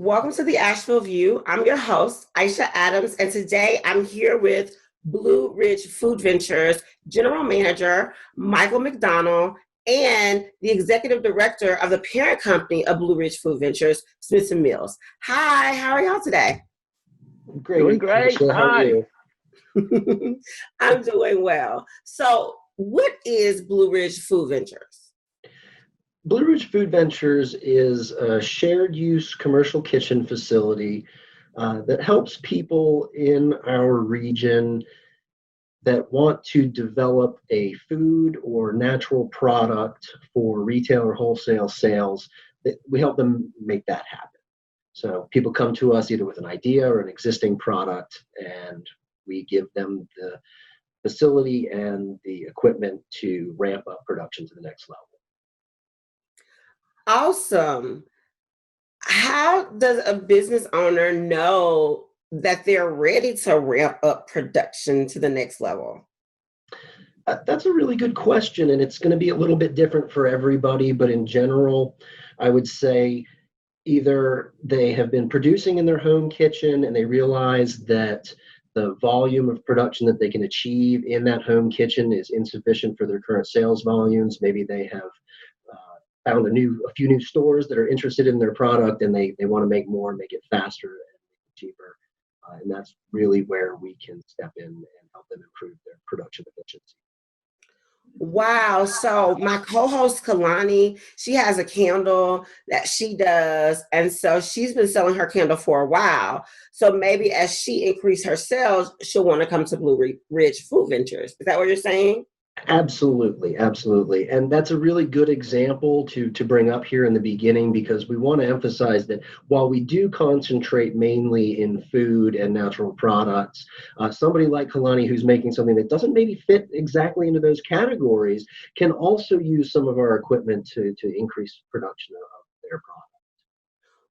Welcome to the Asheville View. I'm your host, Aisha Adams, and today I'm here with Blue Ridge Food Ventures General Manager Michael McDonald and the Executive Director of the parent company of Blue Ridge Food Ventures, Smith and Mills. Hi, how are y'all today? Great. Doing great. Aisha, how are you? I'm doing well. So, what is Blue Ridge Food Ventures? Blue Ridge Food Ventures is a shared use commercial kitchen facility that helps people in our region that want to develop a food or natural product for retail or wholesale sales. We help them make that happen. So people come to us either with an idea or an existing product, and we give them the facility and the equipment to ramp up production to the next level. Awesome. How does a business owner know that they're ready to ramp up production to the next level? That's a really good question, and it's going to be a little bit different for everybody, but in general, I would say either they have been producing in their home kitchen and they realize that the volume of production that they can achieve in that home kitchen is insufficient for their current sales volumes. Maybe they have found a few new stores that are interested in their product, and they want to make more, make it faster and cheaper. And that's really where we can step in and help them improve their production efficiency. Wow. So my co-host Kalani, she has a candle that she does. And so she's been selling her candle for a while. So maybe as she increases her sales, she'll want to come to Blue Ridge Food Ventures. Is that what you're saying? Absolutely, absolutely. And that's a really good example to bring up here in the beginning, because we want to emphasize that while we do concentrate mainly in food and natural products, somebody like Kalani who's making something that doesn't maybe fit exactly into those categories can also use some of our equipment to increase production of their product.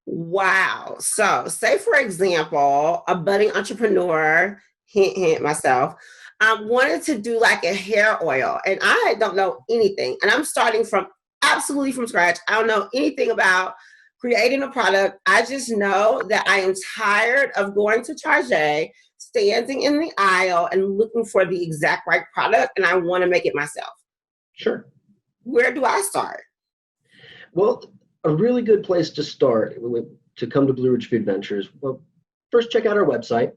Wow. So say, for example, a budding entrepreneur, hint, hint, myself, I wanted to do like a hair oil and I don't know anything. And I'm starting from absolutely from scratch. I don't know anything about creating a product. I just know that I am tired of going to Target, standing in the aisle and looking for the exact right product, and I want to make it myself. Sure. Where do I start? Well, a really good place to start to come to Blue Ridge Food Ventures. Well, first check out our website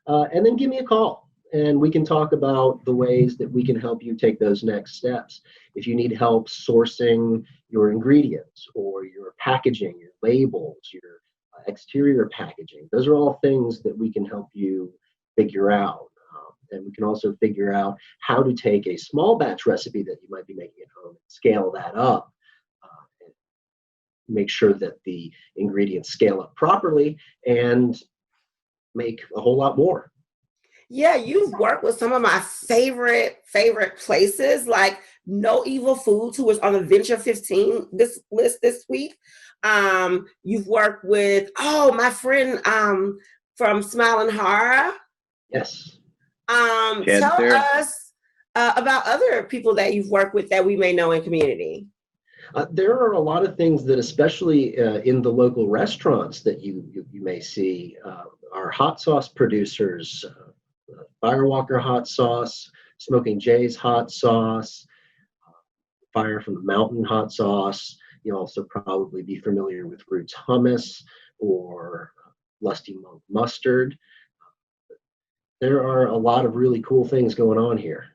and then give me a call. And we can talk about the ways that we can help you take those next steps. If you need help sourcing your ingredients or your packaging, your labels, your exterior packaging, those are all things that we can help you figure out. And we can also figure out how to take a small batch recipe that you might be making at home and scale that up and make sure that the ingredients scale up properly and make a whole lot more. Yeah, you've worked with some of my favorite places, like No Evil Foods, who was on the Venture 15 this list this week. You've worked with my friend from Smile and Horror. Yes. Tell us about other people that you've worked with that we may know in community. There are a lot of things that, especially in the local restaurants, that you may see. Our hot sauce producers. Firewalker hot sauce, Smoking Jay's hot sauce, Fire from the Mountain hot sauce. You'll also probably be familiar with Roots hummus or Lusty Monk mustard. There are a lot of really cool things going on here.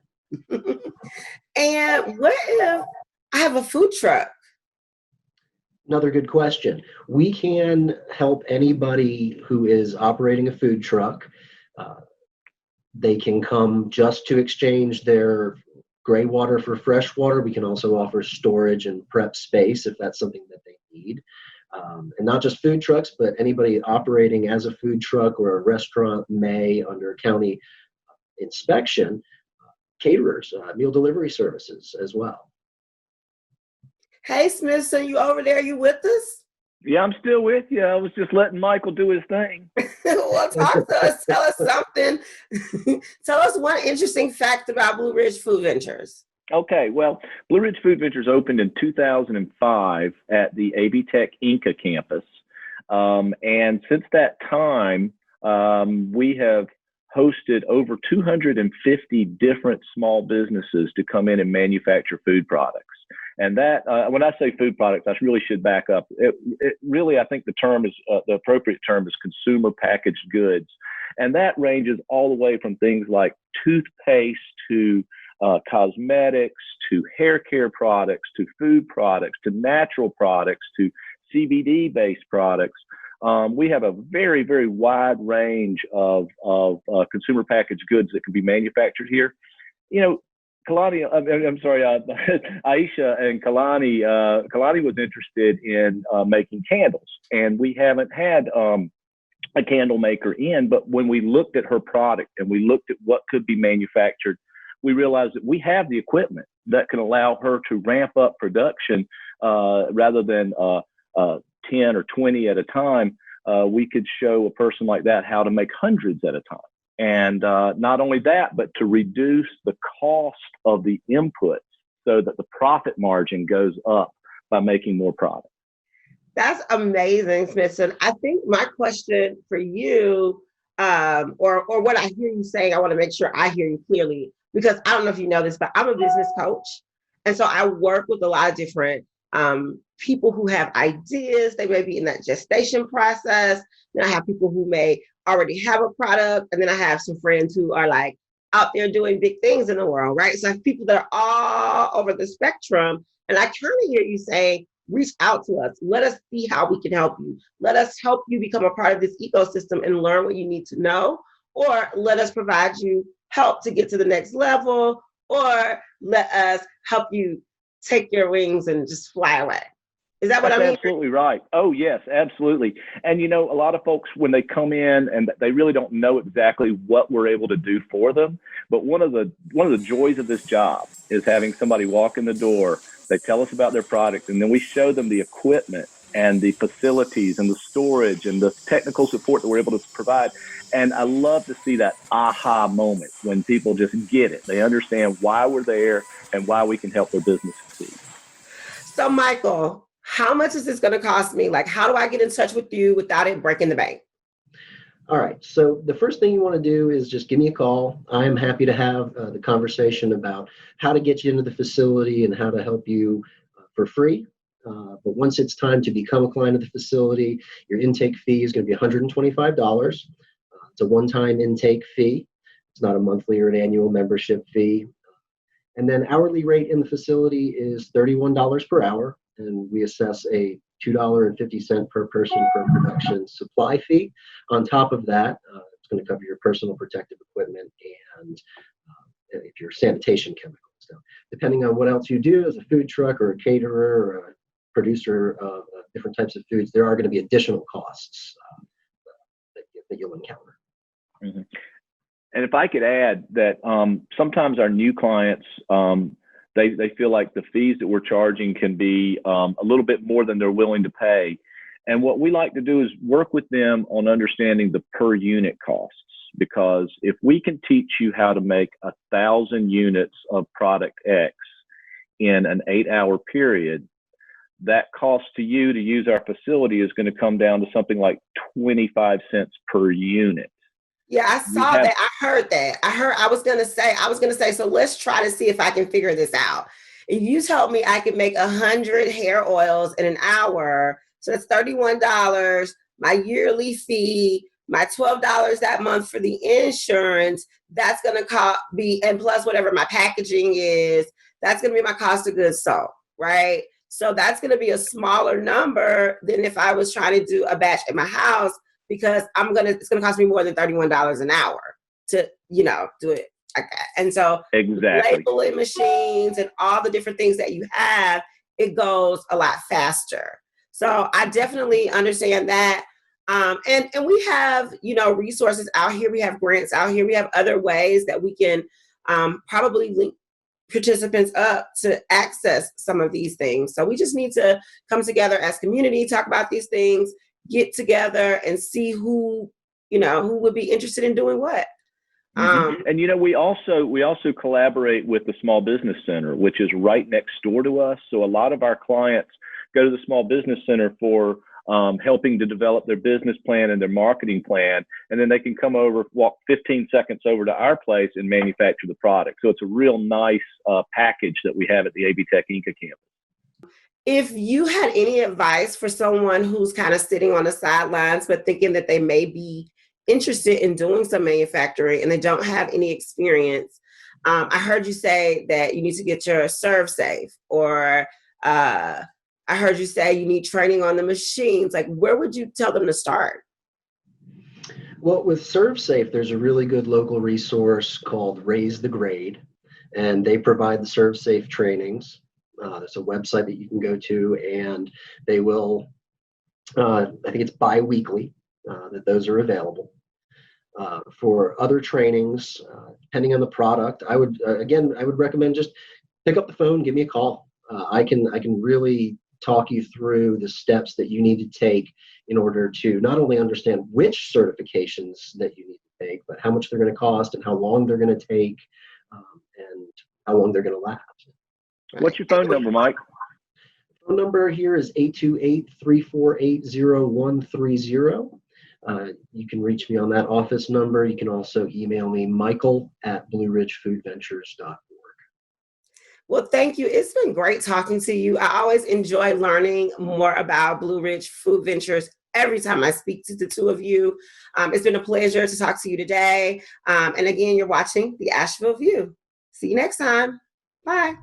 And what if I have a food truck? Another good question. We can help anybody who is operating a food truck. They can come just to exchange their gray water for fresh water. We can also offer storage and prep space if that's something that they need. And not just food trucks, but anybody operating as a food truck or a restaurant may, under county inspection, caterers, meal delivery services as well. Hey, Smithson, you over there? You with us? Yeah, I'm still with you. I was just letting Michael do his thing. Well, talk to us. Tell us something. Tell us one interesting fact about Blue Ridge Food Ventures. Okay, well, Blue Ridge Food Ventures opened in 2005 at the AB Tech Inca campus. And since that time, we have hosted over 250 different small businesses to come in and manufacture food products. And that, when I say food products, I really should back up. It really, I think the term is, the appropriate term is consumer packaged goods. And that ranges all the way from things like toothpaste to cosmetics, to hair care products, to food products, to natural products, to CBD-based products. We have a very, very wide range of consumer packaged goods that can be manufactured here. You know, Kalani, I'm sorry, Aisha and Kalani. Kalani was interested in making candles, and we haven't had a candle maker in. But when we looked at her product and we looked at what could be manufactured, we realized that we have the equipment that can allow her to ramp up production rather than 10 or 20 at a time. We could show a person like that how to make hundreds at a time. And not only that, but to reduce the cost of the inputs so that the profit margin goes up by making more product. That's amazing, Smithson. I think my question for you, or what I hear you saying, I want to make sure I hear you clearly, because I don't know if you know this, but I'm a business coach. And so I work with a lot of different people who have ideas. They may be in that gestation process. Then I have people who may already have a product. And then I have some friends who are like out there doing big things in the world, right? So I have people that are all over the spectrum. And I kind of hear you saying, reach out to us. Let us see how we can help you. Let us help you become a part of this ecosystem and learn what you need to know, or let us provide you help to get to the next level, or let us help you take your wings and just fly away. Is that what I mean? Absolutely right. Oh, yes, absolutely. And, you know, a lot of folks, when they come in and they really don't know exactly what we're able to do for them. But one of the joys of this job is having somebody walk in the door. They tell us about their product, and then we show them the equipment and the facilities and the storage and the technical support that we're able to provide. And I love to see that aha moment when people just get it. They understand why we're there and why we can help their business succeed. So, Michael, how much is this going to cost me? Like, how do I get in touch with you without it breaking the bank? All right. So the first thing you want to do is just give me a call. I am happy to have the conversation about how to get you into the facility and how to help you for free. But once it's time to become a client of the facility, your intake fee is going to be $125. It's a one-time intake fee. It's not a monthly or an annual membership fee. And then hourly rate in the facility is $31 per hour. And we assess a $2.50 per person per production supply fee. On top of that, it's going to cover your personal protective equipment and if your sanitation chemicals. So depending on what else you do as a food truck or a caterer or a producer of different types of foods, there are going to be additional costs that you'll encounter. Mm-hmm. And if I could add that sometimes our new clients, they feel like the fees that we're charging can be a little bit more than they're willing to pay. And what we like to do is work with them on understanding the per unit costs, because if we can teach you how to make 1,000 units of product X in an 8-hour period, that cost to you to use our facility is going to come down to something like 25 cents per unit. Yeah, I saw that. I heard that. I was going to say, so let's try to see if I can figure this out. If you told me I could make 100 hair oils in an hour, so that's $31, my yearly fee, my $12 that month for the insurance, that's going to be, and plus whatever my packaging is, that's going to be my cost of goods sold, right? So that's going to be a smaller number than if I was trying to do a batch at my house, because it's going to cost me more than $31 an hour to, do it like that. And so exactly, labeling machines and all the different things that you have, it goes a lot faster. So I definitely understand that. And we have, resources out here. We have grants out here. We have other ways that we can probably link participants up to access some of these things. So we just need to come together as community, talk about these things, get together and see who would be interested in doing what. Mm-hmm. And we also collaborate with the Small Business Center, which is right next door to us. So a lot of our clients go to the Small Business Center for helping to develop their business plan and their marketing plan. And then they can come over, walk 15 seconds over to our place and manufacture the product. So it's a real nice package that we have at the AB Tech Inca campus. If you had any advice for someone who's kind of sitting on the sidelines, but thinking that they may be interested in doing some manufacturing and they don't have any experience, I heard you say that you need to get your ServSafe, or I heard you say you need training on the machines. Like, where would you tell them to start? Well, with ServSafe, there's a really good local resource called Raise the Grade, and they provide the ServSafe trainings. There's a website that you can go to, and they will, I think it's bi-weekly that those are available. For other trainings, depending on the product, I would recommend just pick up the phone, give me a call. I can really talk you through the steps that you need to take in order to not only understand which certifications that you need to take, but how much they're going to cost and how long they're going to take, and how long they're going to last. What's your phone number, Mike? The phone number here is 828-348-0130. You can reach me on that office number. You can also email me, michael@blueridgefoodventures.org. Well, thank you. It's been great talking to you. I always enjoy learning more about Blue Ridge Food Ventures every time I speak to the two of you. It's been a pleasure to talk to you today. And again, you're watching the Asheville View. See you next time. Bye.